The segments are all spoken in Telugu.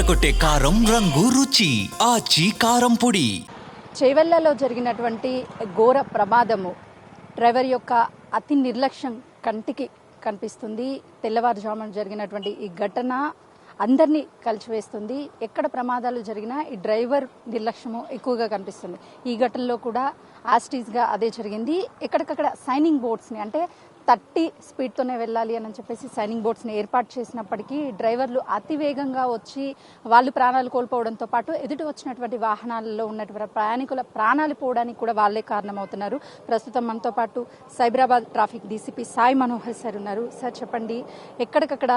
అదరగొట్టే కారం రంగు రుచి ఆచి కారం పొడి. చేవెళ్లలో జరిగినటువంటి ఘోర ప్రమాదము డ్రైవర్ యొక్క అతి నిర్లక్ష్యం కంటికి కనిపిస్తుంది. తెల్లవారుజామున జరిగినటువంటి ఈ ఘటన అందరినీ కలిచివేస్తుంది. ఎక్కడ ప్రమాదాలు జరిగినా ఈ డ్రైవర్ నిర్లక్ష్యము ఎక్కువగా కనిపిస్తుంది. ఈ ఘటనలో కూడా యాస్టీస్గా అదే జరిగింది. ఎక్కడికక్కడ సైనింగ్ బోర్డ్స్ని అంటే 30 స్పీడ్తోనే వెళ్ళాలి అని చెప్పేసి సైనింగ్ బోర్డ్స్ని ఏర్పాటు చేసినప్పటికీ డ్రైవర్లు అతి వేగంగా వచ్చి వాళ్ళు ప్రాణాలు కోల్పోవడంతో పాటు ఎదుటి వచ్చినటువంటి వాహనాలలో ఉన్నటువంటి ప్రయాణికుల ప్రాణాలు పోవడానికి కూడా వాళ్ళే కారణమవుతున్నారు. ప్రస్తుతం మనతో పాటు Cyberabad traffic DCP Sai Manohar sir ఉన్నారు. సార్ చెప్పండి, ఎక్కడికక్కడ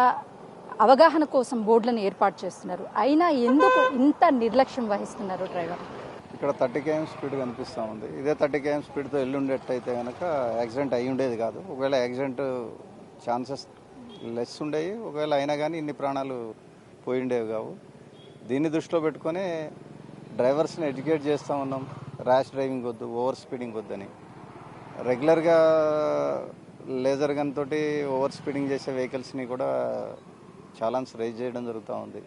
అవగాహన కోసం బోర్డులను ఏర్పాటు చేస్తున్నారు, అయినా ఎందుకు ఇంత నిర్లక్ష్యం వహిస్తున్నారు డ్రైవర్? ఇక్కడ 30 km స్పీడ్ కనిపిస్తూ ఉంది. ఇదే 30 km స్పీడ్తో వెళ్ళుండేటైతే కనుక యాక్సిడెంట్ అయ్యి ఉండేది కాదు. ఒకవేళ యాక్సిడెంట్ ఛాన్సెస్ లెస్ ఉండేవి, ఒకవేళ అయినా కానీ ఇన్ని ప్రాణాలు పోయి ఉండేవి కావు. దీన్ని దృష్టిలో పెట్టుకొని డ్రైవర్స్ని ఎడ్యుకేట్ చేస్తూ ఉన్నాం. ర్యాష్ డ్రైవింగ్ వద్దు, ఓవర్ స్పీడింగ్ వద్దని. రెగ్యులర్గా లేజర్ గన్ తోటి ఓవర్ స్పీడింగ్ చేసే వెహికల్స్ని కూడా చాలాన్స్ రైజ్ చేయడం జరుగుతూ ఉంది.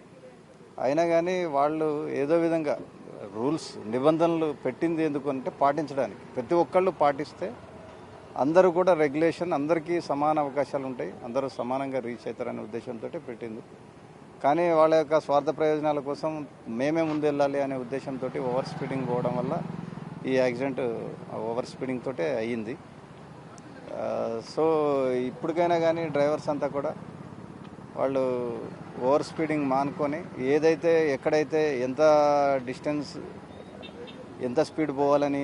అయినా కానీ వాళ్ళు ఏదో విధంగా రూల్స్ నిబంధనలు పెట్టింది ఎందుకు అంటే పాటించడానికి. ప్రతి ఒక్కళ్ళు పాటిస్తే అందరూ కూడా రెగ్యులేషన్, అందరికీ సమాన అవకాశాలు ఉంటాయి, అందరూ సమానంగా రీచ్ అవుతారనే ఉద్దేశంతో పెట్టింది. కానీ వాళ్ళ యొక్క స్వార్థ ప్రయోజనాల కోసం మేమే ముందు వెళ్ళాలి అనే ఉద్దేశంతో ఓవర్ స్పీడింగ్ పోవడం వల్ల ఈ యాక్సిడెంట్ ఓవర్ స్పీడింగ్ తోటే అయ్యింది. సో ఇప్పటికైనా కానీ డ్రైవర్స్ అంతా కూడా వాళ్ళు ఓవర్ స్పీడింగ్ మానుకొని ఏదైతే ఎక్కడైతే ఎంత డిస్టెన్స్ ఎంత స్పీడ్ పోవాలని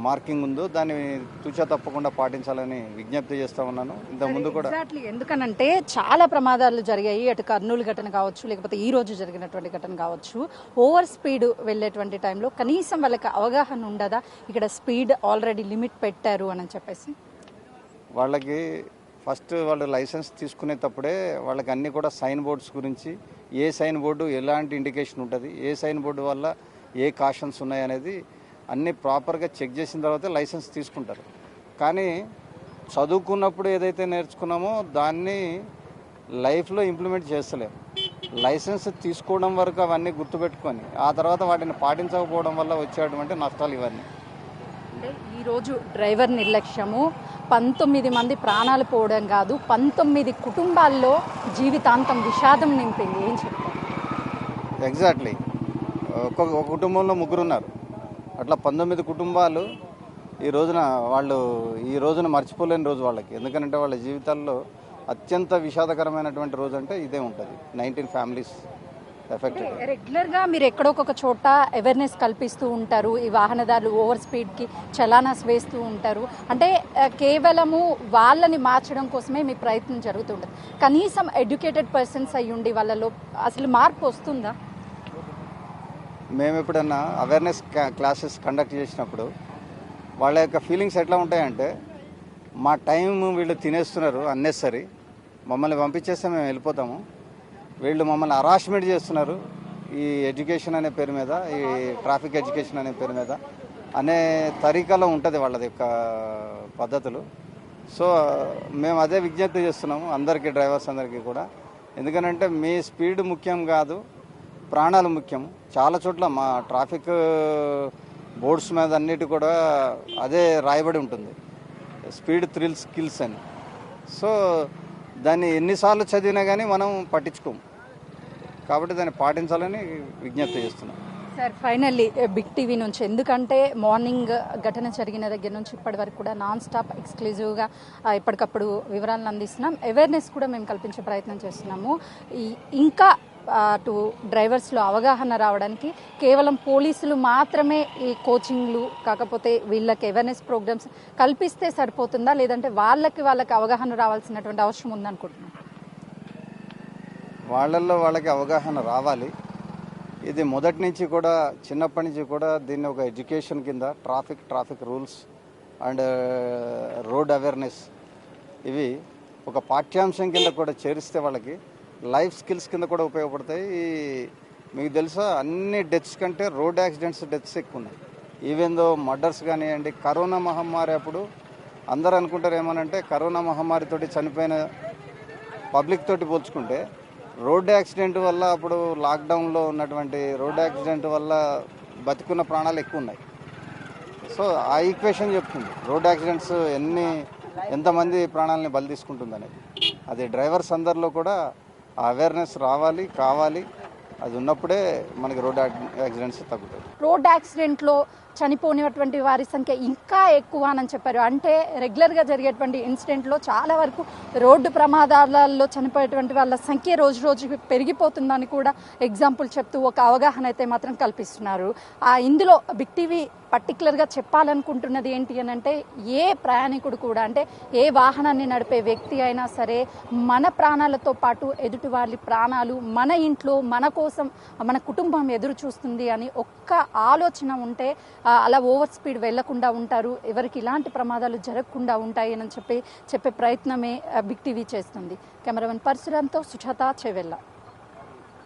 మార్కింగ్ ఉందో దాన్ని తూచా తప్పకుండా పాటించాలని విజ్ఞప్తి చేస్తూ ఉన్నాను. ఇంతకుముందు కూడా ఎందుకనంటే చాలా ప్రమాదాలు జరిగాయి. అటు కర్నూలు ఘటన కావచ్చు, లేకపోతే ఈ రోజు జరిగినటువంటి ఘటన కావచ్చు. ఓవర్ స్పీడ్ వెళ్ళేటువంటి టైంలో కనీసం వాళ్ళకి అవగాహన ఉండదా, ఇక్కడ స్పీడ్ ఆల్రెడీ లిమిట్ పెట్టారు అని చెప్పేసి? వాళ్ళకి ఫస్ట్ వాళ్ళు లైసెన్స్ తీసుకునేటప్పుడే వాళ్ళకి అన్నీ కూడా సైన్ బోర్డ్స్ గురించి, ఏ సైన్ బోర్డు ఎలాంటి ఇండికేషన్ ఉంటుంది, ఏ సైన్ బోర్డు వల్ల ఏ కాషన్స్ ఉన్నాయనేది అన్నీ ప్రాపర్గా చెక్ చేసిన తర్వాతే లైసెన్స్ తీసుకుంటారు. కానీ చదువుకున్నప్పుడు ఏదైతే నేర్చుకున్నామో దాన్ని లైఫ్లో ఇంప్లిమెంట్ చేస్తలేము. లైసెన్స్ తీసుకోవడం వరకు అవన్నీ గుర్తుపెట్టుకొని ఆ తర్వాత వాటిని పాటించకపోవడం వల్ల వచ్చేటువంటి నష్టాలు ఇవన్నీ. అంటే ఈరోజు డ్రైవర్ నిర్లక్ష్యము 19 మంది ప్రాణాలు పోవడం కాదు, 19 కుటుంబాల్లో జీవితాంతం విషాదం నింపింది. ఏం చెప్తారు? ఎగ్జాక్ట్లీ. ఒక కుటుంబంలో 3 ఉన్నారు. అట్లా 19 కుటుంబాలు ఈ రోజున మర్చిపోలేని రోజు వాళ్ళకి. ఎందుకంటే వాళ్ళ జీవితాల్లో అత్యంత విషాదకరమైనటువంటి రోజు అంటే ఇదే ఉంటుంది. 19 ఫ్యామిలీస్ ఎఫెక్టెడ్. రెగ్యులర్గా మీరు ఎక్కడొక చోట అవేర్నెస్ కల్పిస్తూ ఉంటారు, ఈ వాహనదారులు ఓవర్ స్పీడ్కి చలానాస్ వేస్తూ ఉంటారు. అంటే కేవలము వాళ్ళని మార్చడం కోసమే మీ ప్రయత్నం జరుగుతుంటుంది. కనీసం ఎడ్యుకేటెడ్ పర్సన్స్ అయ్యి ఉండి వాళ్ళలో అసలు మార్పు వస్తుందా? మేము ఎప్పుడన్నా అవేర్నెస్ క్లాసెస్ కండక్ట్ చేసినప్పుడు వాళ్ళ యొక్క ఫీలింగ్స్ ఎట్లా ఉంటాయంటే, మా టైం వీళ్ళు తినేస్తున్నారు అన్నెసరీ, మమ్మల్ని పంపించేస్తే మేము వెళ్ళిపోతాము, వీళ్ళు మమ్మల్ని హరాస్మెంట్ చేస్తున్నారు ఈ ఎడ్యుకేషన్ అనే పేరు మీద, ఈ ట్రాఫిక్ ఎడ్యుకేషన్ అనే పేరు మీద అనే తరీకాలో ఉంటుంది వాళ్ళది యొక్క పద్ధతులు. సో మేము అదే విజ్ఞప్తి చేస్తున్నాము అందరికీ, డ్రైవర్స్ అందరికీ కూడా. ఎందుకనంటే మీ స్పీడ్ ముఖ్యం కాదు, ప్రాణాలు ముఖ్యం. చాలా చోట్ల మా ట్రాఫిక్ బోర్డ్స్ మీద అన్నిటి కూడా అదే రాయబడి ఉంటుంది, స్పీడ్ థ్రిల్స్ కిల్స్ అని. సో దాన్ని ఎన్నిసార్లు చదివినా కానీ మనం పట్టించుకోము. కాబట్టి దాన్ని పాటించాలని విజ్ఞప్తి చేస్తున్నాం. సార్ ఫైనల్లీ బిగ్ టీవీ నుంచి, ఎందుకంటే మార్నింగ్ ఘటన జరిగిన దగ్గర నుంచి ఇప్పటి వరకు కూడా నాన్ స్టాప్ ఎక్స్క్లూజివ్గా ఎప్పటికప్పుడు వివరాలను అందిస్తున్నాం, అవేర్నెస్ కూడా మేము కల్పించే ప్రయత్నం చేస్తున్నాము. ఇంకా అటు డ్రైవర్స్లో అవగాహన రావడానికి కేవలం పోలీసులు మాత్రమే ఈ కోచింగ్లు, కాకపోతే వీళ్ళకి అవేర్నెస్ ప్రోగ్రామ్స్ కల్పిస్తే సరిపోతుందా, లేదంటే వాళ్ళకి అవగాహన రావాల్సినటువంటి అవసరం ఉందనుకుంటున్నాను? వాళ్ళకి అవగాహన రావాలి. ఇది మొదటి నుంచి కూడా, చిన్నప్పటి నుంచి కూడా దీన్ని ఒక ఎడ్యుకేషన్ కింద traffic rules and road awareness ఇవి ఒక పాఠ్యాంశం కింద కూడా చేరిస్తే వాళ్ళకి లైఫ్ స్కిల్స్ కింద కూడా ఉపయోగపడతాయి. మీకు తెలుసా, అన్ని డెత్స్ కంటే రోడ్ యాక్సిడెంట్స్ డెత్స్ ఎక్కువ ఉన్నాయి. ఈవెన్ దో మర్డర్స్ కానివ్వండి. కరోనా మహమ్మారి అప్పుడు అందరూ అనుకుంటారు ఏమనంటే, కరోనా మహమ్మారితోటి చనిపోయిన పబ్లిక్ తోటి పోల్చుకుంటే రోడ్డు యాక్సిడెంట్ వల్ల అప్పుడు లాక్డౌన్లో ఉన్నటువంటి రోడ్డు యాక్సిడెంట్ వల్ల బతికున్న ప్రాణాలు ఎక్కువ ఉన్నాయి. సో ఆ ఈక్వేషన్ చెప్తుంది రోడ్ యాక్సిడెంట్స్ ఎంతమంది ప్రాణాలని బలి తీసుకుంటుందనేది. అది డ్రైవర్స్ అందరిలో కూడా అవేర్నెస్ కావాలి. అది ఉన్నప్పుడే మనకి రోడ్ యాక్సిడెంట్స్ తగ్గుతాయి. రోడ్ యాక్సిడెంట్లో చనిపోయినటువంటి వారి సంఖ్య ఇంకా ఎక్కువ అని చెప్పారు. అంటే రెగ్యులర్గా జరిగేటువంటి ఇన్సిడెంట్లో చాలా వరకు రోడ్డు ప్రమాదాలలో చనిపోయేటువంటి వాళ్ళ సంఖ్య రోజు రోజుకి పెరిగిపోతుందని కూడా ఎగ్జాంపుల్ చెప్తూ ఒక అవగాహన అయితే మాత్రం కల్పిస్తున్నారు. ఇందులో బిగ్ టీవీ పర్టికులర్గా చెప్పాలనుకుంటున్నది ఏంటి అని అంటే, ఏ ప్రయాణికుడు కూడా, అంటే ఏ వాహనాన్ని నడిపే వ్యక్తి అయినా సరే, మన ప్రాణాలతో పాటు ఎదుటి వాళ్ళ ప్రాణాలు మన ఇంట్లో మన కోసం మన కుటుంబం ఎదురు చూస్తుంది అని ఒక్క ఆలోచన ఉంటే అలా ఓవర్ స్పీడ్ వెళ్లకుండా ఉంటారు, ఎవరికి ఇలాంటి ప్రమాదాలు జరగకుండా ఉంటాయి అని చెప్పే ప్రయత్నమే బిగ్ టీవీ చేస్తుంది. కెమెరామెన్ పరశురామ్తో సుజాత చెవెల్ల.